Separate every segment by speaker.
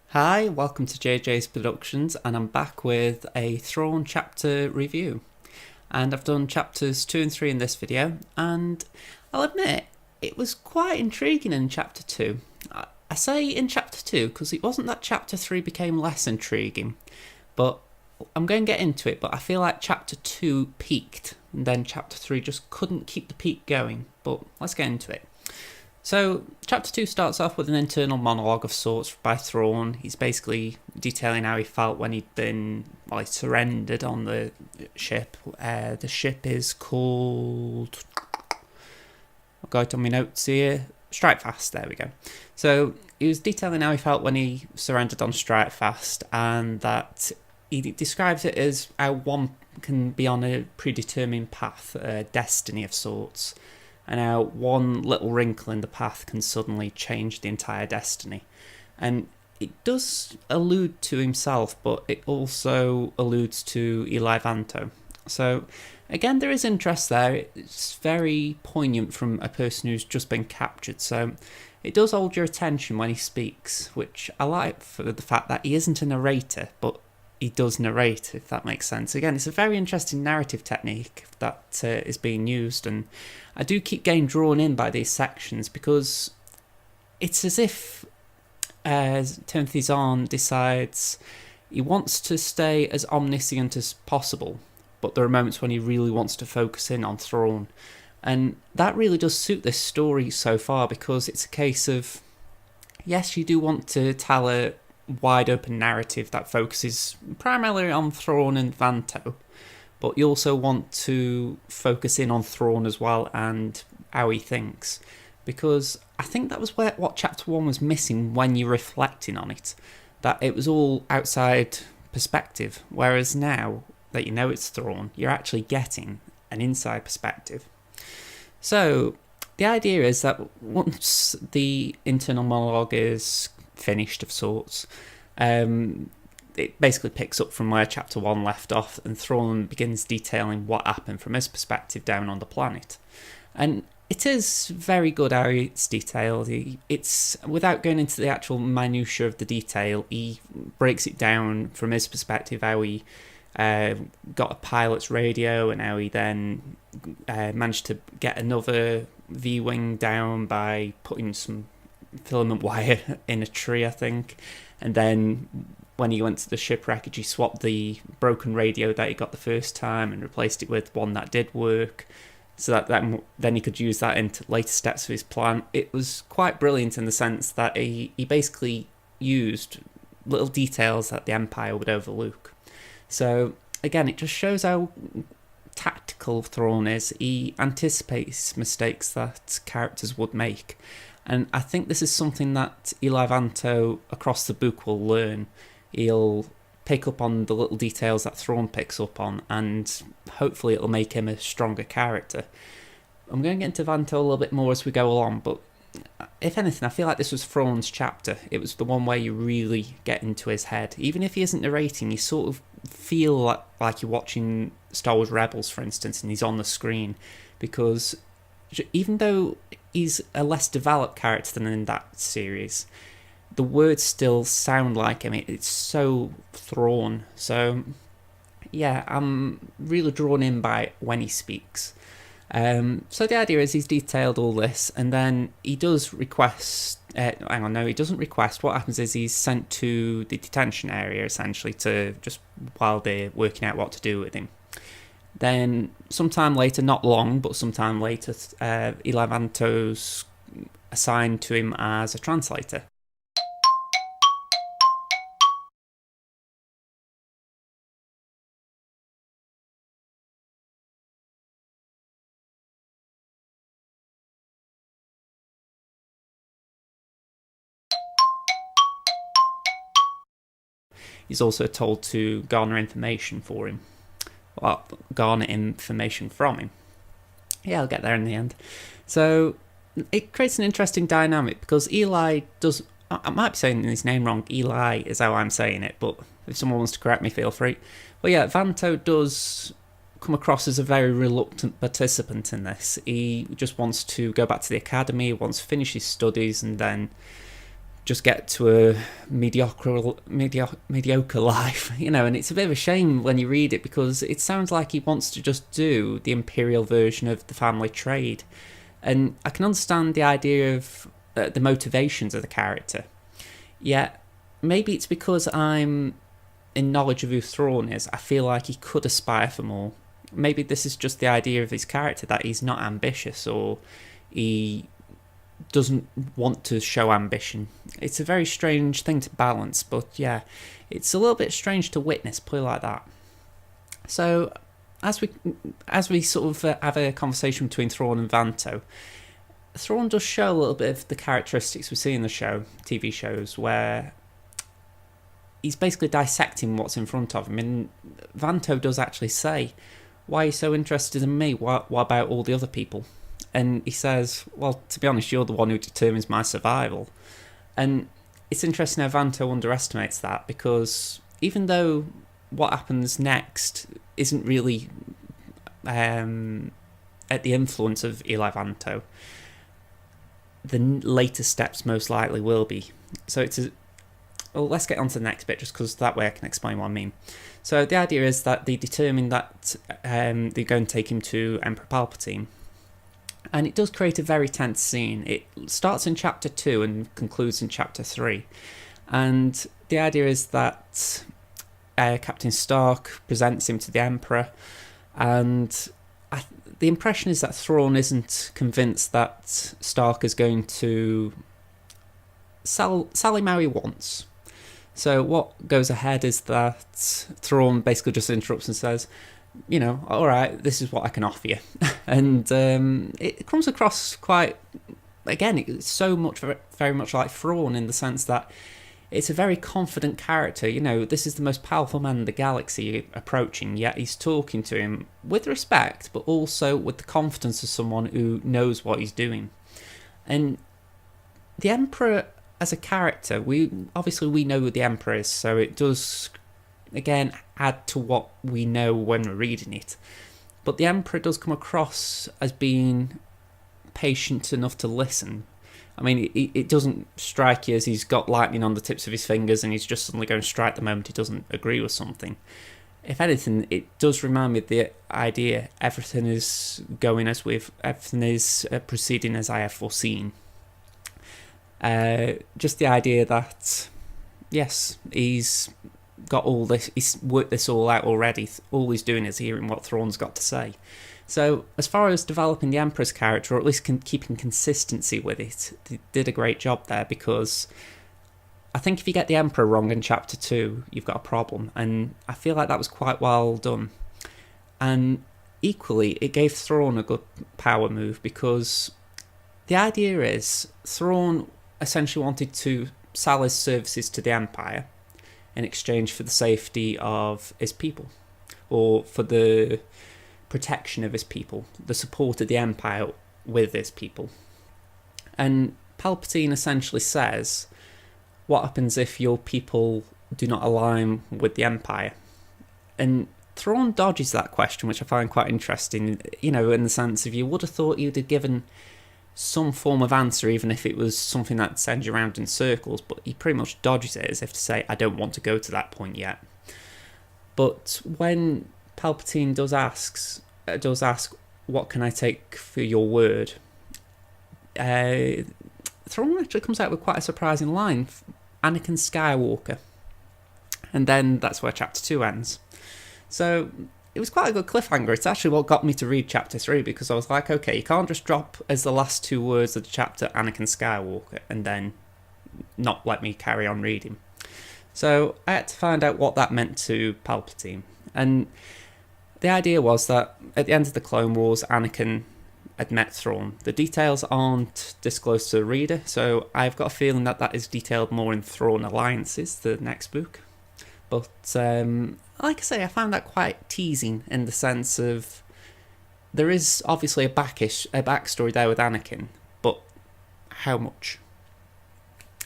Speaker 1: Hi, welcome to JJ's Productions, and I'm back with a Thrawn chapter review. And I've done chapters 2 and 3 in this video, and I'll admit, it was quite intriguing in chapter 2. I say in chapter 2 because it wasn't that chapter 3 became less intriguing, but I'm going to get into it, but I feel like chapter 2 peaked, and then chapter 3 just couldn't keep the peak going, but let's get into it. So, chapter 2 starts off with an internal monologue of sorts by Thrawn. He's basically detailing how he felt when he'd been, he surrendered on the ship. The ship is called... I've got it on my notes here. Strike Fast, there we go. So, he was detailing how he felt when he surrendered on Strike Fast, and that he describes it as how one can be on a predetermined path, a destiny of sorts, and how one little wrinkle in the path can suddenly change the entire destiny. And it does allude to himself, but it also alludes to Eli Vanto. So again, there is interest there. It's very poignant from a person who's just been captured, so it does hold your attention when he speaks, which I like for the fact that he isn't a narrator, but he does narrate, if that makes sense. Again, it's a very interesting narrative technique that is being used, and I do keep getting drawn in by these sections because it's as if Timothy Zahn decides he wants to stay as omniscient as possible, but there are moments when he really wants to focus in on Thrawn. And that really does suit this story so far, because it's a case of, yes, you do want to tell a wide open narrative that focuses primarily on Thrawn and Vanto, but you also want to focus in on Thrawn as well and how he thinks, because I think that was what chapter 1 was missing when you're reflecting on it, that it was all outside perspective, whereas now that you know it's Thrawn, you're actually getting an inside perspective. So the idea is that once the internal monologue is finished of sorts, it basically picks up from where chapter 1 left off, and Thrawn begins detailing what happened from his perspective down on the planet. And it is very good how it's detailed. It's, without going into the actual minutiae of the detail, he breaks it down from his perspective, how he got a pilot's radio and how he then managed to get another V-wing down by putting some filament wire in a tree, I think, and then when he went to the shipwreckage, he swapped the broken radio that he got the first time and replaced it with one that did work, so that then he could use that into later steps of his plan. It was quite brilliant in the sense that he basically used little details that the Empire would overlook. So again, it just shows how tactical Thrawn is. He anticipates mistakes that characters would make. And I think this is something that Eli Vanto across the book will learn. He'll pick up on the little details that Thrawn picks up on, and hopefully it'll make him a stronger character. I'm going to get into Vanto a little bit more as we go along, but if anything, I feel like this was Thrawn's chapter. It was the one where you really get into his head. Even if he isn't narrating, you sort of feel like you're watching Star Wars Rebels, for instance, and he's on the screen, because even though he's a less developed character than in that series, the words still sound like him. It's so Thrawn. So yeah, I'm really drawn in by when he speaks. So the idea is he's detailed all this, and then he does request... he doesn't request. What happens is he's sent to the detention area, essentially, to just while they're working out what to do with him. Then, sometime later, not long, but sometime later, Eli Vanto's assigned to him as a translator. He's also told to garner information for him. Well, garner information from him. Yeah, I'll get there in the end. So it creates an interesting dynamic, because Eli does... I might be saying his name wrong. Eli is how I'm saying it, but if someone wants to correct me, feel free. But yeah, Vanto does come across as a very reluctant participant in this. He just wants to go back to the academy, wants to finish his studies, and then just get to a mediocre life, and it's a bit of a shame when you read it, because it sounds like he wants to just do the imperial version of the family trade. And I can understand the idea of the motivations of the character, yet maybe it's because I'm in knowledge of who Thrawn is, I feel like he could aspire for more. Maybe this is just the idea of his character, that he's not ambitious, or he doesn't want to show ambition. It's a very strange thing to balance, but yeah, it's a little bit strange to witness, put it like that. So as we sort of have a conversation between Thrawn and Vanto, Thrawn does show a little bit of the characteristics we see in the TV shows, where he's basically dissecting what's in front of him. And Vanto does actually say, "Why are you so interested in me? What about all the other people?" And he says, "Well, to be honest, you're the one who determines my survival." And it's interesting how Vanto underestimates that, because even though what happens next isn't really at the influence of Eli Vanto, the later steps most likely will be. So well, let's get on to the next bit, just because that way I can explain what I mean. So the idea is that they determine that they're going to take him to Emperor Palpatine. And it does create a very tense scene. It starts in Chapter 2 and concludes in Chapter 3. And the idea is that Captain Stark presents him to the Emperor, and the impression is that Thrawn isn't convinced that Stark is going to sell him how he wants. So what goes ahead is that Thrawn basically just interrupts and says, all right, this is what I can offer you. And it comes across quite, again, it's very much like Thrawn, in the sense that it's a very confident character. This is the most powerful man in the galaxy approaching, yet he's talking to him with respect, but also with the confidence of someone who knows what he's doing. And the Emperor as a character, we know who the Emperor is, so it does, again, add to what we know when we're reading it. But the Emperor does come across as being patient enough to listen. I mean, it doesn't strike you as he's got lightning on the tips of his fingers and he's just suddenly going to strike the moment he doesn't agree with something. If anything, it does remind me of the idea everything is proceeding as I have foreseen. Just the idea that, yes, he's got all this, he's worked this all out already. All he's doing is hearing what Thrawn's got to say. So as far as developing the Emperor's character, or at least keeping consistency with it, they did a great job there, because I think if you get the Emperor wrong in Chapter 2, you've got a problem, and I feel like that was quite well done. And equally, it gave Thrawn a good power move, because the idea is Thrawn essentially wanted to sell his services to the Empire in exchange for the safety of his people, or for the protection of his people, the support of the Empire with his people. And Palpatine essentially says, what happens if your people do not align with the Empire? And Thrawn dodges that question, which I find quite interesting, in the sense of, you would have thought you'd have given some form of answer, even if it was something that sends you around in circles, but he pretty much dodges it as if to say, I don't want to go to that point yet. But when Palpatine does ask, what can I take for your word? Thrawn actually comes out with quite a surprising line, Anakin Skywalker. And then that's where Chapter 2 ends. So it was quite a good cliffhanger. It's actually what got me to read Chapter 3, because I was like, okay, you can't just drop as the last two words of the chapter Anakin Skywalker and then not let me carry on reading. So I had to find out what that meant to Palpatine. And the idea was that at the end of the Clone Wars, Anakin had met Thrawn. The details aren't disclosed to the reader, so I've got a feeling that is detailed more in Thrawn Alliances, the next book. But like I say, I found that quite teasing, in the sense of there is obviously a backstory there with Anakin, but how much?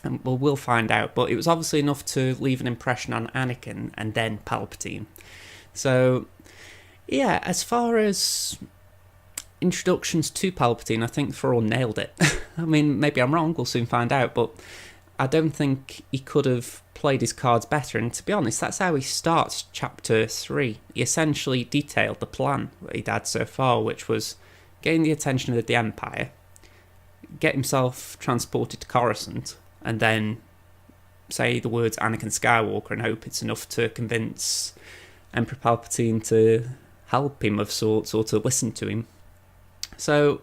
Speaker 1: And we'll find out. But it was obviously enough to leave an impression on Anakin and then Palpatine. So Yeah, as far as introductions to Palpatine, I think Thrawn nailed it. I mean, maybe I'm wrong, we'll soon find out, but I don't think he could have played his cards better, and to be honest, that's how he starts Chapter 3. He essentially detailed the plan that he'd had so far, which was gain the attention of the Empire, get himself transported to Coruscant, and then say the words Anakin Skywalker and hope it's enough to convince Emperor Palpatine to help him of sorts or to listen to him. So,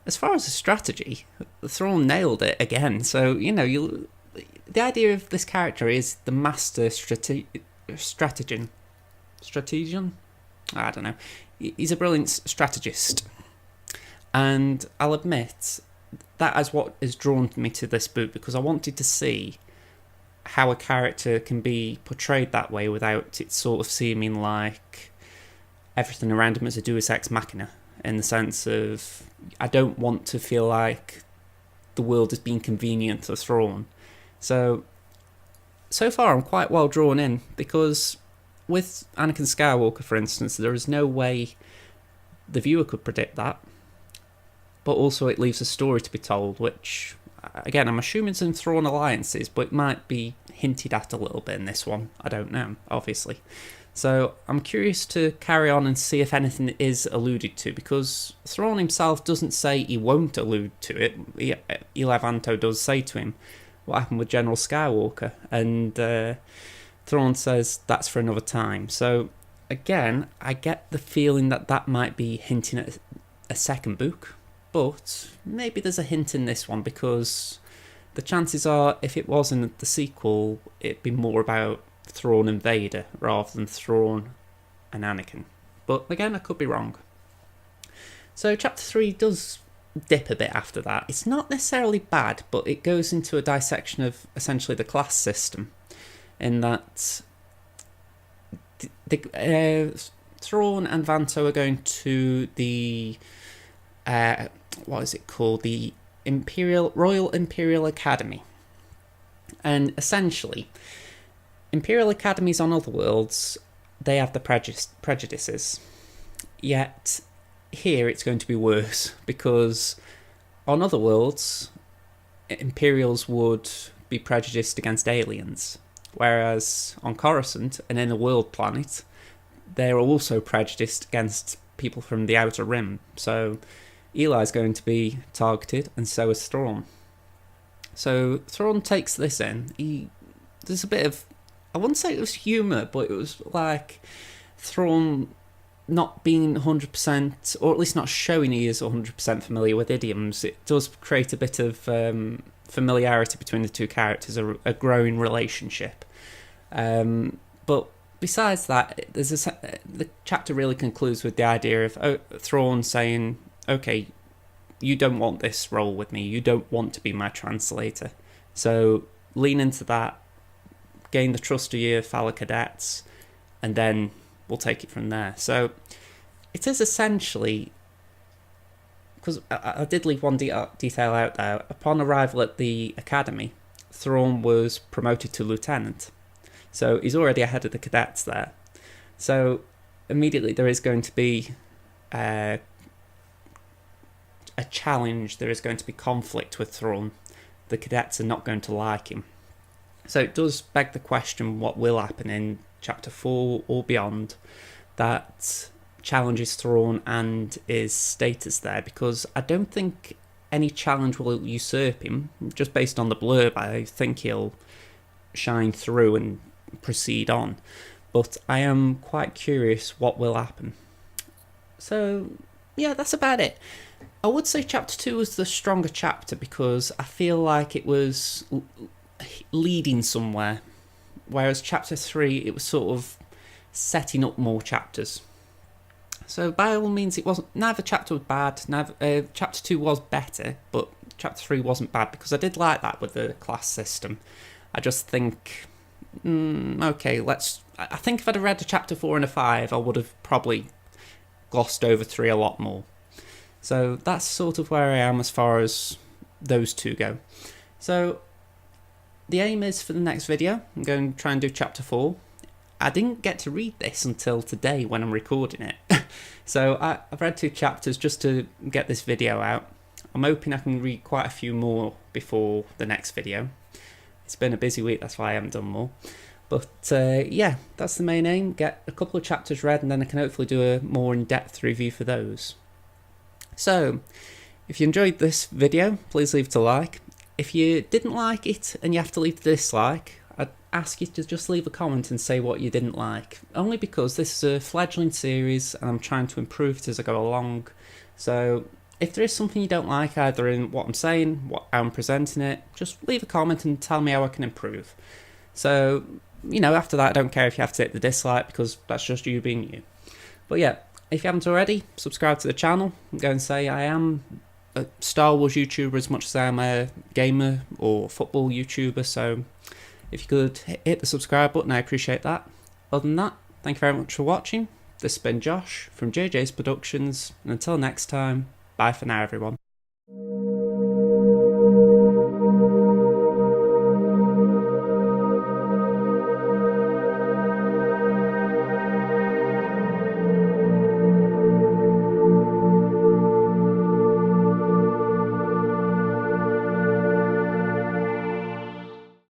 Speaker 1: as far as the strategy, Thrawn nailed it again. So, the idea of this character is the master strategian. I don't know. He's a brilliant strategist. And I'll admit, that is what has drawn me to this book, because I wanted to see how a character can be portrayed that way without it sort of seeming like everything around him is a deus ex machina, in the sense of I don't want to feel like the world has been convenient to Thrawn. So far I'm quite well drawn in, because with Anakin Skywalker, for instance, there is no way the viewer could predict that, but also it leaves a story to be told, which, again, I'm assuming it's in Thrawn alliances, but it might be hinted at a little bit in this one. I don't know, obviously. So I'm curious to carry on and see if anything is alluded to, because Thrawn himself doesn't say he won't allude to it. Eli Vanto does say to him what happened with General Skywalker, and Thrawn says that's for another time. So again, I get the feeling that that might be hinting at a second book, but maybe there's a hint in this one, because the chances are if it wasn't the sequel, it'd be more about Thrawn and Vader rather than Thrawn and Anakin. But again, I could be wrong. So Chapter 3 does dip a bit after that. It's not necessarily bad, but it goes into a dissection of essentially the class system, in that Thrawn and Vanto are going to the what is it called? The Royal Imperial Academy. And essentially, Imperial Academies on other worlds, they have the prejudices. Yet, here it's going to be worse, because on other worlds, Imperials would be prejudiced against aliens. Whereas on Coruscant, an inner world planet, they're also prejudiced against people from the Outer Rim. So Eli's going to be targeted, and so is Thrawn. So Thrawn takes this in. There's a bit of, I wouldn't say it was humour, but it was like Thrawn not being 100%, or at least not showing he is 100% familiar with idioms. It does create a bit of familiarity between the two characters, a growing relationship. But besides that, the chapter really concludes with the idea of Thrawn saying, okay, you don't want this role with me, you don't want to be my translator, so lean into that, gain the trust of your fellow cadets, and then we'll take it from there. So it is essentially, because I did leave one detail out there, upon arrival at the academy, Thrawn was promoted to lieutenant, so he's already ahead of the cadets there. So immediately there is going to be a challenge, there is going to be conflict with Thrawn. The cadets are not going to like him. So it does beg the question what will happen in Chapter 4 or beyond that challenges Thrawn and his status there, because I don't think any challenge will usurp him. Just based on the blurb, I think he'll shine through and proceed on. But I am quite curious what will happen. So yeah, that's about it. I would say Chapter 2 was the stronger chapter, because I feel like it was leading somewhere, whereas Chapter 3, it was sort of setting up more chapters. So by all means, it wasn't, neither chapter was bad, Chapter 2 was better, but Chapter 3 wasn't bad, because I did like that with the class system. I just think, okay, I think if I'd have read a Chapter 4 and a 5, I would have probably glossed over 3 a lot more. So that's sort of where I am as far as those two go. So the aim is for the next video, I'm going to try and do Chapter 4. I didn't get to read this until today when I'm recording it. So I've read 2 chapters just to get this video out. I'm hoping I can read quite a few more before the next video. It's been a busy week, that's why I haven't done more. But yeah, that's the main aim. Get a couple of chapters read and then I can hopefully do a more in-depth review for those. So, if you enjoyed this video, please leave it a like. If you didn't like it and you have to leave a dislike, I'd ask you to just leave a comment and say what you didn't like. Only because this is a fledgling series and I'm trying to improve it as I go along. So if there is something you don't like, either in what I'm saying, how I'm presenting it, just leave a comment and tell me how I can improve. So, you know, after that I don't care if you have to hit the dislike because that's just you being you. But yeah, if you haven't already, subscribe to the channel and go and say I am a Star Wars YouTuber as much as I am a gamer or football YouTuber, so if you could hit the subscribe button, I appreciate that. Other than that, thank you very much for watching. This has been Josh from JJ's Productions, and until next time, bye for now everyone.